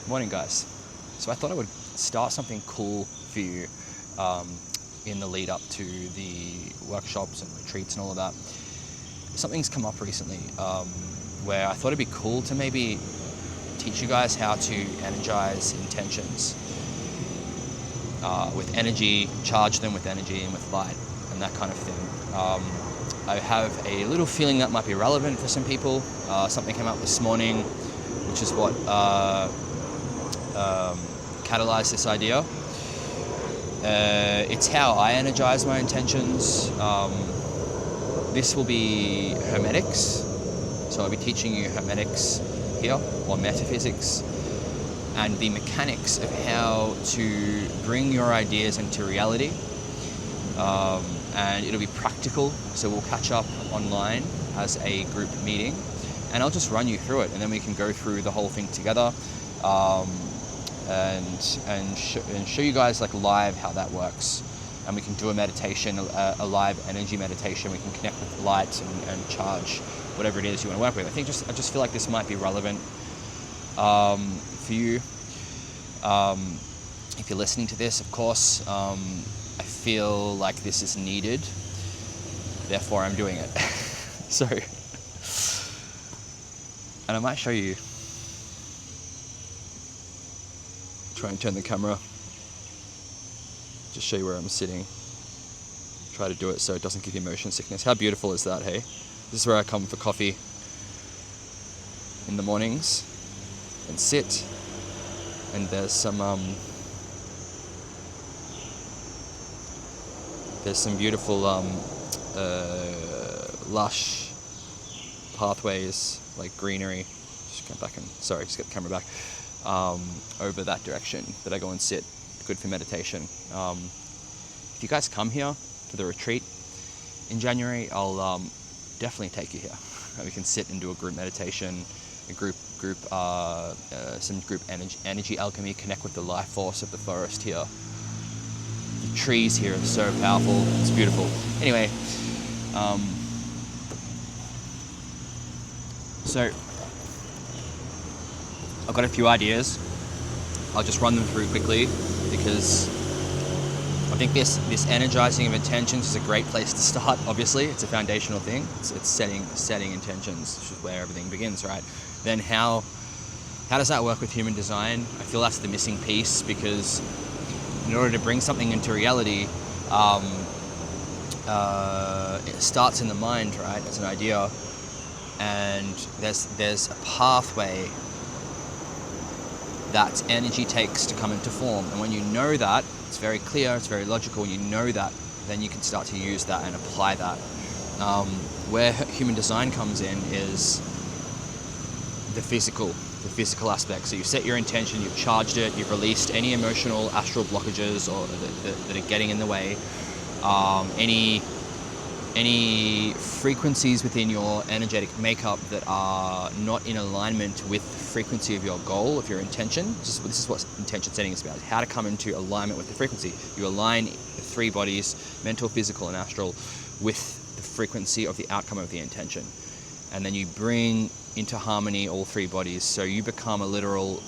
Morning, guys. So I thought I would start something cool for you in the lead up to the workshops and retreats and all of that. Something's come up recently where I thought it'd be cool to maybe teach you guys how to energize intentions with energy, charge them with energy and with light and that kind of thing. I have a little feeling that might be relevant for some people. Something came up this morning, which is what catalyzed this idea. It's how I energize my intentions. This will be hermetics, so I'll be teaching you hermetics here, or metaphysics, and the mechanics of how to bring your ideas into reality. And it'll be practical, so we'll catch up online as a group meeting, and I'll just run you through it, and then we can go through the whole thing together. And show you guys like live how that works, and we can do a meditation, a live energy meditation. We can connect with light and charge whatever it is you want to work with. I just feel like this might be relevant for you. If you're listening to this, of course, I feel like this is needed, therefore I'm doing it. So, and I might show you. Try and turn the camera, just show you where I'm sitting. Try to do it so it doesn't give you motion sickness. How beautiful is that, hey? This is where I come for coffee in the mornings and sit, and there's some beautiful lush pathways, like greenery. Just get the camera back. Over that direction that I go and sit, good for meditation. If you guys come here for the retreat in January, I'll definitely take you here. We can sit and do a group meditation, some group energy alchemy, connect with the life force of the forest here. The trees here are so powerful, it's beautiful. Anyway, so I've got a few ideas. I'll just run them through quickly because I think this energizing of intentions is a great place to start. Obviously, it's a foundational thing. It's setting intentions, which is where everything begins, right? Then how does that work with human design? I feel that's the missing piece, because in order to bring something into reality, it starts in the mind, right? As an idea, and there's a pathway that energy takes to come into form. And when you know that, it's very clear, it's very logical. When you know that, then you can start to use that and apply that. Where human design comes in is the physical aspect. So you set your intention, you've charged it, you've released any emotional astral blockages or that are getting in the way. Any frequencies within your energetic makeup that are not in alignment with the frequency of your goal, of your intention. This is what intention setting is about, how to come into alignment with the frequency. You align the three bodies, mental, physical, and astral, with the frequency of the outcome of the intention. And then you bring into harmony all three bodies, so you become a literal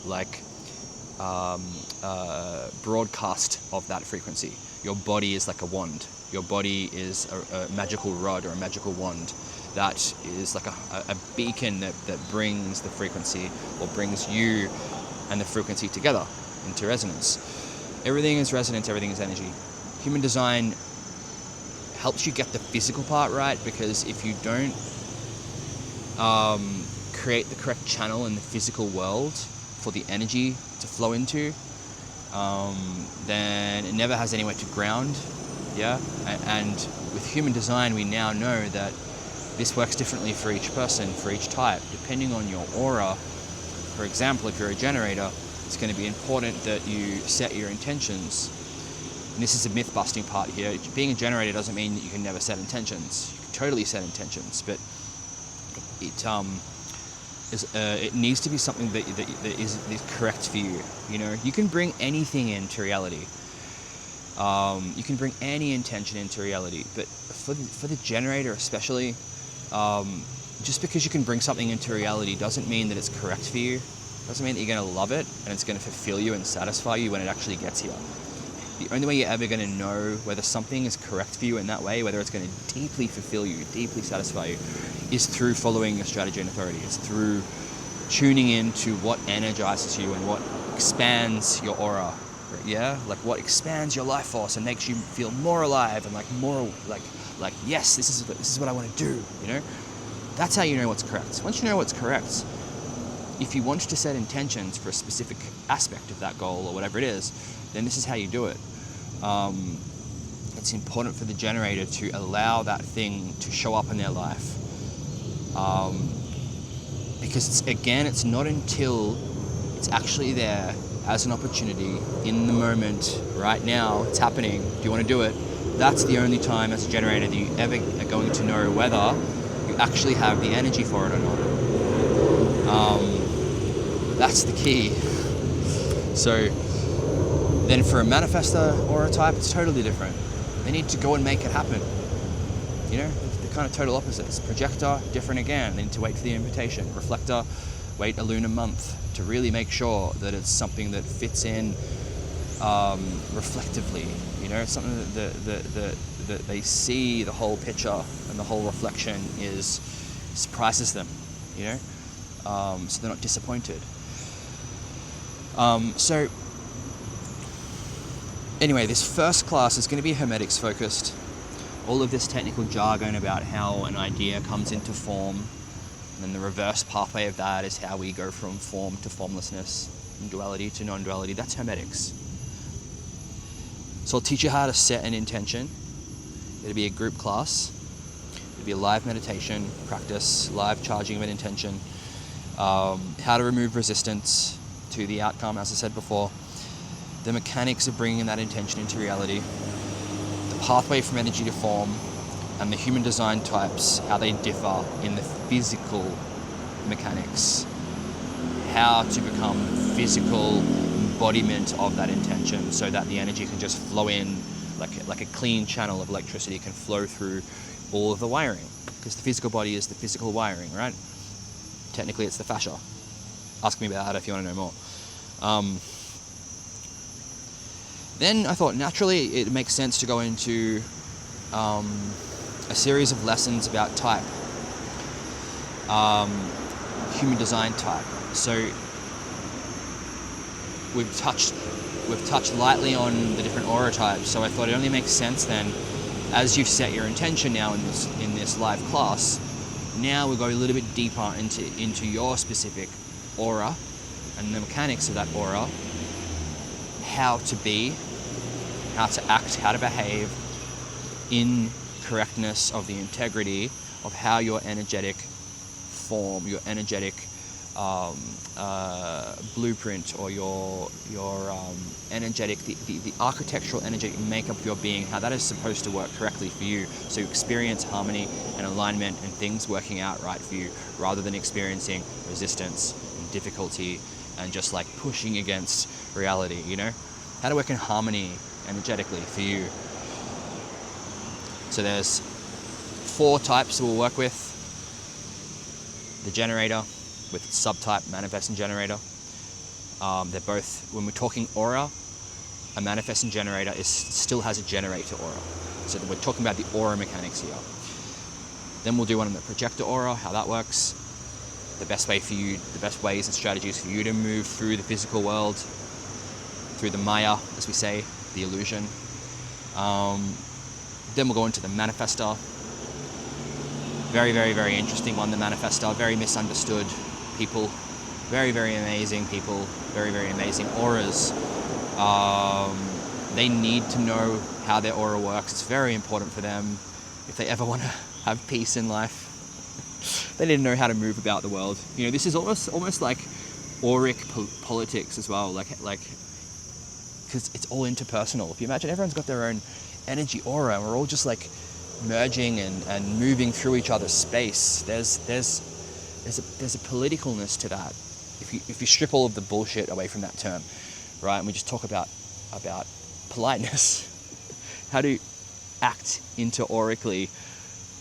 broadcast of that frequency. Your body is like a wand. Your body is a magical rod or a magical wand that is like a beacon that brings the frequency, or brings you and the frequency together into resonance. Everything is resonance, everything is energy. Human design helps you get the physical part right, because if you don't create the correct channel in the physical world for the energy to flow into, then it never has anywhere to ground. Yeah, and with human design, we now know that this works differently for each person, for each type, depending on your aura. For example, if you're a generator, it's going to be important that you set your intentions. And this is a myth-busting part here. Being a generator doesn't mean that you can never set intentions. You can totally set intentions, but it needs to be something that is correct for you. You know, you can bring anything into reality. You can bring any intention into reality, but for the generator especially, just because you can bring something into reality doesn't mean that it's correct for you. Doesn't mean that you're going to love it and it's going to fulfill you and satisfy you when it actually gets here. The only way you're ever going to know whether something is correct for you in that way, whether it's going to deeply fulfill you, deeply satisfy you, is through following your strategy and authority. It's through tuning in to what energizes you and what expands your aura. Yeah, like what expands your life force and makes you feel more alive and like more like yes, this is what I want to do. You know, that's how you know what's correct. Once you know what's correct, if you want to set intentions for a specific aspect of that goal or whatever it is, then this is how you do it. It's important for the generator to allow that thing to show up in their life, because it's not until it's actually there as an opportunity in the moment, right now, it's happening, do you want to do it? That's the only time as a generator that you ever are going to know whether you actually have the energy for it or not. That's the key. So then for a manifestor aura type, it's totally different. They need to go and make it happen. You know, they're kind of total opposites. Projector, different again. They need to wait for the invitation. Reflector, wait a lunar month to really make sure that it's something that fits in reflectively. You know, it's something that they see the whole picture and the whole reflection surprises them. You know, so they're not disappointed. So anyway, this first class is going to be hermetics focused. All of this technical jargon about how an idea comes into form, and then the reverse pathway of that is how we go from form to formlessness, from duality to non-duality. That's hermetics. So I'll teach you how to set an intention. It'll be a group class. It'll be a live meditation practice, live charging of an intention, how to remove resistance to the outcome, as I said before, the mechanics of bringing that intention into reality, the pathway from energy to form, and the human design types, how they differ in the physical mechanics, how to become physical embodiment of that intention so that the energy can just flow in like a clean channel of electricity can flow through all of the wiring, because the physical body is the physical wiring, right? Technically it's the fascia. Ask me about that if you want to know more. Then I thought naturally it makes sense to go into a series of lessons about type, human design type. So we've touched lightly on the different aura types. So I thought it only makes sense then, as you've set your intention now in this live class, now we'll go a little bit deeper into your specific aura and the mechanics of that aura, how to be, how to act, how to behave in correctness of the integrity of how your energetic form, your energetic blueprint, or your energetic, the architectural energetic makeup of your being, how that is supposed to work correctly for you, so you experience harmony and alignment and things working out right for you, rather than experiencing resistance and difficulty and just like pushing against reality. You know, how to work in harmony energetically for you. So there's 4 types we'll work with. The generator with subtype manifesting generator. They're both, when we're talking aura, a manifesting generator still has a generator aura. So we're talking about the aura mechanics here. Then we'll do one on the projector aura, how that works. The best way for you, the best ways and strategies for you to move through the physical world, through the Maya, as we say, the illusion. Then we'll go into the manifestor. Very, very, very interesting one, the manifestor. Very misunderstood people. Very, very amazing people. Very, very amazing auras. They need to know how their aura works. It's very important for them if they ever want to have peace in life. They need to know how to move about the world. You know, this is almost like auric politics as well. Like, because it's all interpersonal. If you imagine everyone's got their own energy aura, and we're all just like merging and moving through each other's space. There's a politicalness to that. If you strip all of the bullshit away from that term, right, and we just talk about politeness, how to act interaurically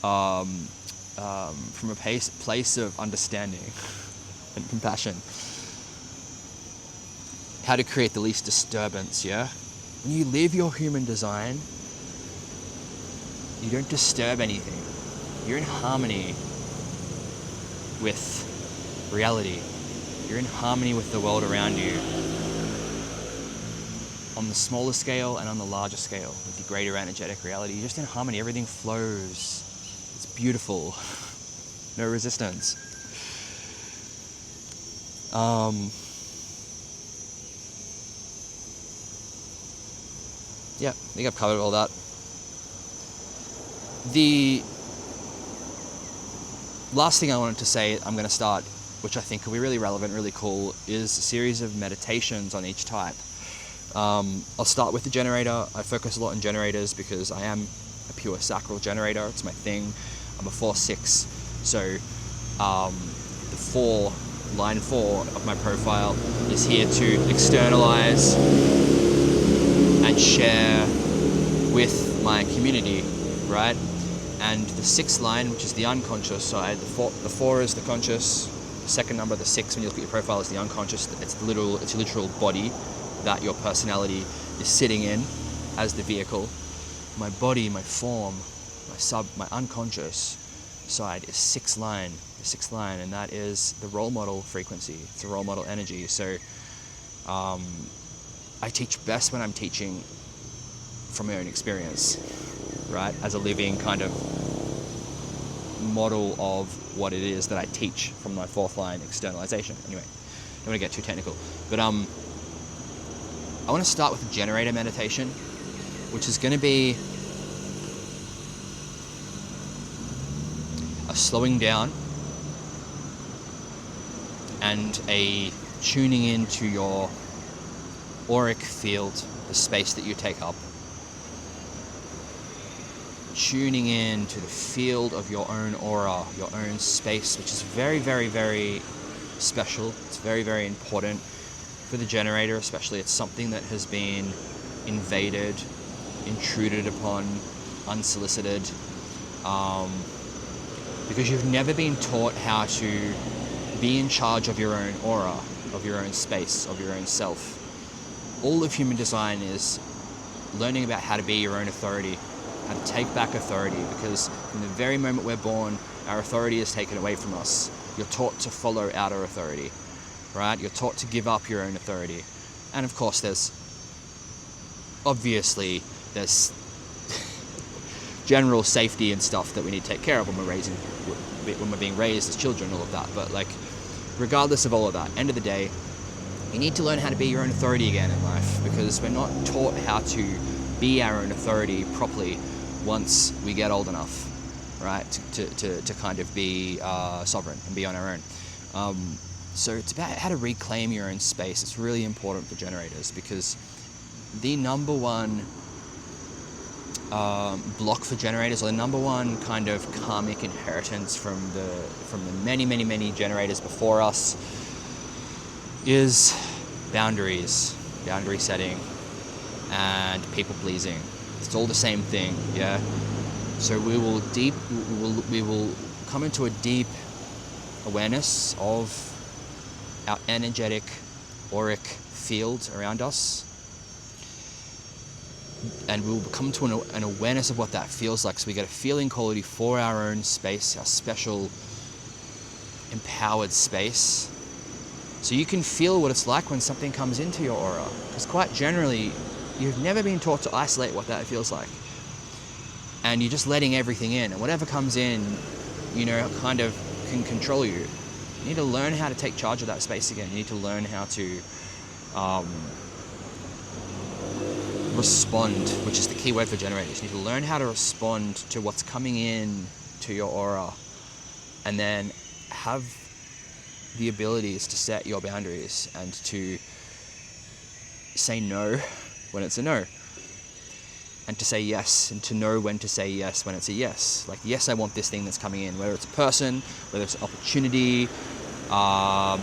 from a place of understanding and compassion. how to create the least disturbance, yeah? When you live your human design, you don't disturb anything. You're in harmony with reality. You're in harmony with the world around you. On the smaller scale and on the larger scale, with the greater energetic reality, you're just in harmony. Everything flows. It's beautiful. No resistance. Yeah, I think I've covered all that. The last thing I wanted to say, I'm going to start, which I think will be really relevant, really cool, is a series of meditations on each type. I'll start with the generator. I focus a lot on generators because I am a pure sacral generator. It's my thing. I'm a 4/6. So line 4 of my profile is here to externalize and share with my community, right? And the 6th line, which is the unconscious side, the 4 is the conscious, the second number, the 6, when you look at your profile, is the unconscious. It's your literal body that your personality is sitting in as the vehicle. My body, my form, my unconscious side is 6th line, the 6th line, and that is the role model frequency. It's a role model energy. So I teach best when I'm teaching from my own experience, right? As a living kind of model of what it is that I teach from my 4th line externalization. Anyway, don't want to get too technical, but I want to start with a generator meditation, which is going to be a slowing down and a tuning into your auric field, the space that you take up. Tuning in to the field of your own aura, your own space, which is very, very, very special. It's very, very important for the generator, especially. It's something that has been invaded, intruded upon, unsolicited, because you've never been taught how to be in charge of your own aura, of your own space, of your own self. All of human design is learning about how to be your own authority, how to take back authority, because from the very moment we're born, our authority is taken away from us. You're taught to follow outer authority, right? You're taught to give up your own authority. And of course, there's general safety and stuff that we need to take care of when we're being raised as children, all of that. But like, regardless of all of that, end of the day, you need to learn how to be your own authority again in life, because we're not taught how to be our own authority properly once we get old enough, right? To kind of be sovereign and be on our own. So it's about how to reclaim your own space. It's really important for generators, because the number one block for generators, or the number one kind of karmic inheritance from the many, many, many generators before us, is boundary setting and people pleasing. It's all the same thing, yeah. So we will come into a deep awareness of our energetic auric field around us, and we'll come to an awareness of what that feels like. So we get a feeling quality for our own space, our special empowered space. So you can feel what it's like when something comes into your aura, because quite generally you've never been taught to isolate what that feels like, and you're just letting everything in, and whatever comes in, kind of can control you. You need to learn how to take charge of that space again. You need to learn how to respond, which is the key word for generators. You need to learn how to respond to what's coming in to your aura, and then have the abilities to set your boundaries and to say no when it's a no, and to say yes, and to know when to say yes when it's a yes. Like, yes, I want this thing that's coming in, whether it's a person, whether it's an opportunity,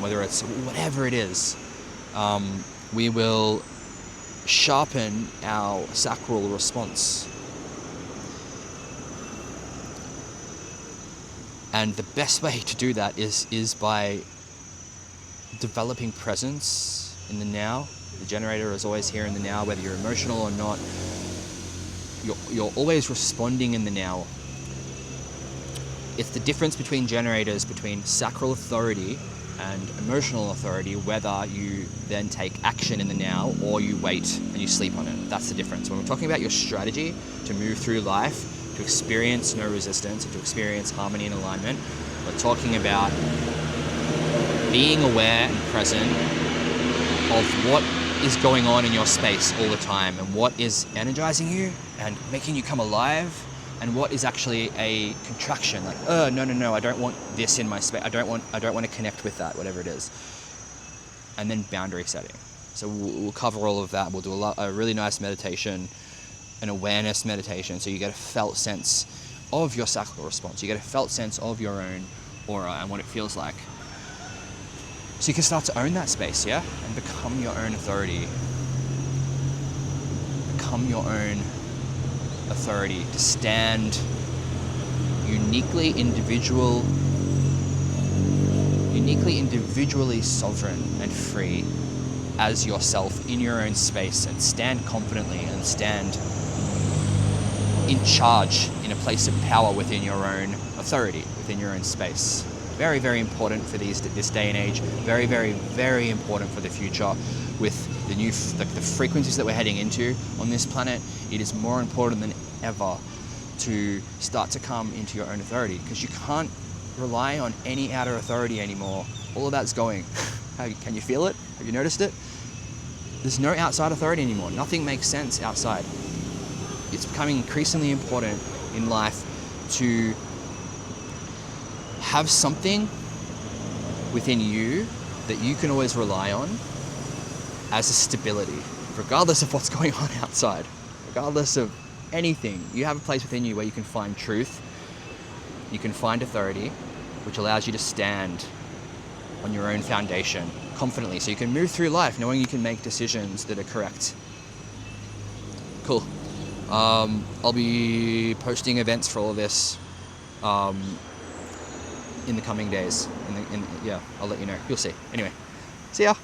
whether it's whatever it is. We will sharpen our sacral response. And the best way to do that is by developing presence in the now. The generator is always here in the now, whether you're emotional or not. You're always responding in the now. It's the difference between generators, between sacral authority and emotional authority, whether you then take action in the now or you wait and you sleep on it. That's the difference. When we're talking about your strategy to move through life, to experience no resistance, and to experience harmony and alignment, we're talking about being aware and present of what is going on in your space all the time, and what is energizing you and making you come alive, and what is actually a contraction, like, no, I don't want this in my space. I don't want to connect with that, whatever it is. And then boundary setting. So we'll cover all of that. We'll do a really nice meditation, an awareness meditation, so you get a felt sense of your sacral response. You get a felt sense of your own aura and what it feels like. So you can start to own that space, yeah? And become your own authority. Become your own authority to stand uniquely individually sovereign and free as yourself in your own space, and stand confidently and stand in charge in a place of power within your own authority, within your own space. Very, very important for this day and age. Very, very, very important for the future. With the new the frequencies that we're heading into on this planet, it is more important than ever to start to come into your own authority, because you can't rely on any outer authority anymore. All of that's going. Can you feel it? Have you noticed it? There's no outside authority anymore. Nothing makes sense outside. It's becoming increasingly important in life to have something within you that you can always rely on as a stability, regardless of what's going on outside, regardless of anything. You have a place within you where you can find truth, you can find authority, which allows you to stand on your own foundation confidently, so you can move through life knowing you can make decisions that are correct. Cool. I'll be posting events for all of this in the coming days. Yeah, I'll let you know. You'll see. Anyway, see ya.